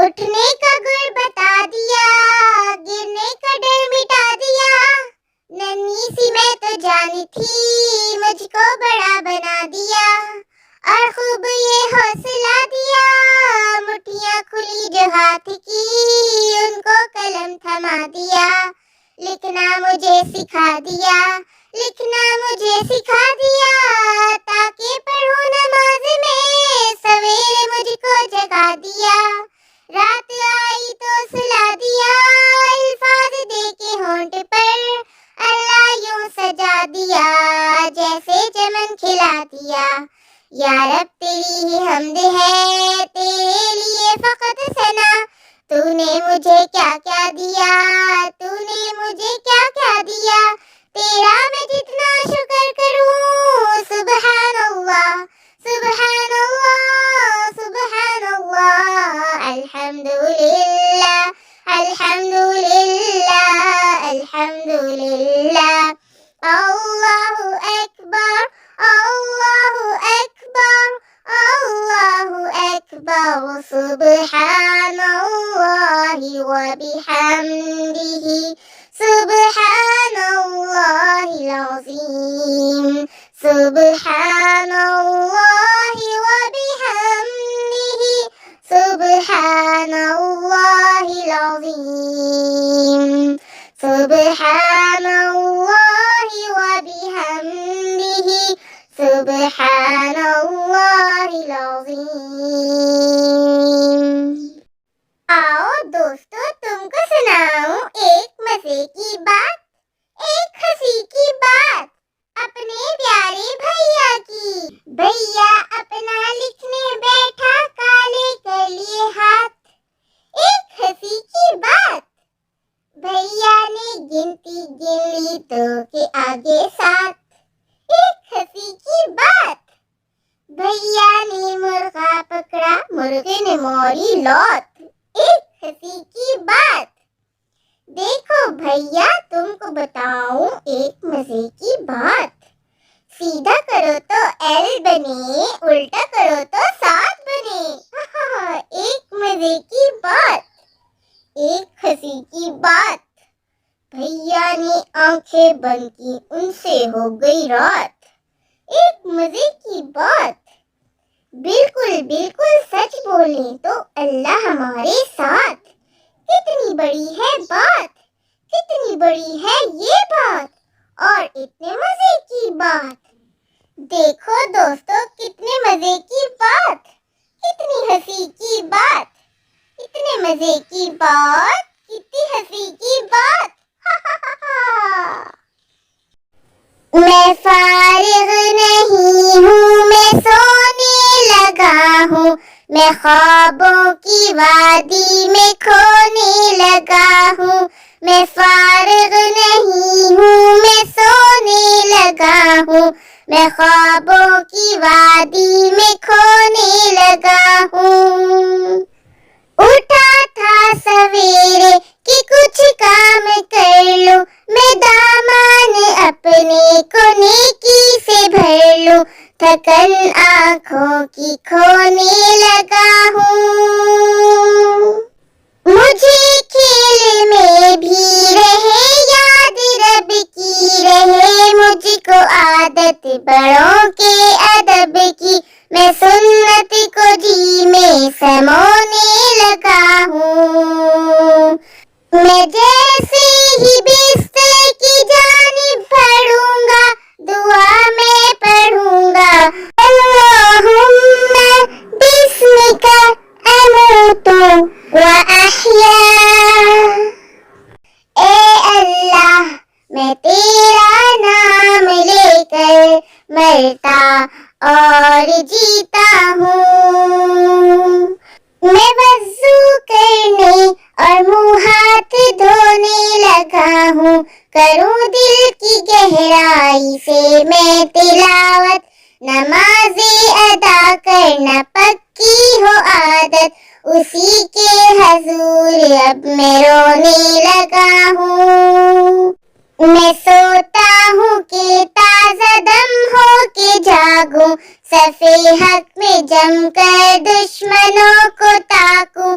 اٹھنے کا گر بتا دیا، گرنے کا ڈر مٹا دیا، ننھی سی میں تو جانی تھی، مجھ کو بڑا بنا دیا، اور خوب یہ حوصلہ دیا، مٹھیاں کھلی جو ہاتھ کی، ان کو قلم تھما دیا، لکھنا مجھے سکھا دیا، لکھنا مجھے سکھا دیا، تاکہ پڑھوں نماز میں، سویرے مجھ کو جگا دیا، رات آئی تو سلا دیا، الفاظ دے کے ہونٹ پر، اللہ یوں سجا دیا، جیسے چمن کھلا دیا، یا رب تیری ہی حمد ہے، تیرے لیے فقط ثنا، تو نے مجھے کیا کیا دیا، تو نے مجھے کیا کیا دیا، تیرا میں جتنا شکر کروں، سبحان اللہ، سبحان اللہ، سبحان اللہ، الحمدللہ، الحمدللہ، الحمدللہ، اللہ اکبر، اللہ اکبر، اللہ اکبر، سبحان اللہ وبحمدہ، سبحان اللہ العظیم، سبحان اللہ وبحمدہ، سبحان اللہ العظیم، سبحان اللہ وبحمدہ، سبحان اللہ العظیم۔ آؤ دوستو، تم کو سناؤں ایک مزے کی بات، ایک ہنسی کی بات، اپنے پیارے بھیا کی۔ بھیا اپنا لکھنے بیٹھا، کالے کر لیے ہاتھ، ایک ہنسی کی بات، بھیا نے گنتی گن لی تو کہ آگے 7، ایک ہنسی کی بات، بھیا نے مرغا پکڑا، مرغے نے ماری لوت، ایک ہنسی کی بات۔ دیکھو بھیا تم کو بتاؤں ایک مزے کی بات، سیدھا کرو تو L بنے، الٹا کرو تو 7 بنے، ایک مزے کی بات، ایک ہنسی کی بات، بھیا نے آنکھیں بند کی، ان سے ہو گئی رات، ایک مزے کی بات، بالکل بالکل سچ بولیں تو اللہ ہمارے ساتھ، کتنی بڑی ہے بات، کتنی بڑی ہے یہ بات، اور اتنے مزے کی بات، دیکھو دوستو کتنے مزے کی بات، کتنی ہنسی کی بات، اتنے مزے کی بات، کتنی ہنسی کی بات، میں فارغ نہیں ہوں، میں سونے لگا ہوں، میں خوابوں کی وادی میں کھونے لگا ہوں، میں فارغ نہیں ہوں، میں سونے لگا ہوں، میں خوابوں کی وادی میں کھونے لگا ہوں، اٹھا تھا سویرے کہ کچھ کام کر لوں، میں دامان اپنے کو نیکی سے بھر لوں، تھکن آنکھوں کی کھونے لگا ہوں، مجھے کھیل میں بھی رہے یاد رب کی رہے، مجھ کو عادت بڑوں کے ادب کی، میں سنت کو جی میں سمونے لگا ہوں، میں جیسے ہی بستر کی جانب بڑھوں گا، دعا میں پڑھوں گا، اللہم بسمک اموت واحیا، اے اللہ میں تیرا نام لے کر مرتا اور جیتا ہوں، میں وضو کرنے اور منہ ہاتھ دھونے لگا ہوں، کروں دل کی گہرائی سے میں تلاوت، نمازیں ادا کرنا پکی ہو عادت، اسی کے حضور اب میں رونے لگا ہوں، میں سوتا ہوں کہ تازہ دم ہو کے جاگوں، صفِ حق میں جم کر دشمنوں کو تاکوں،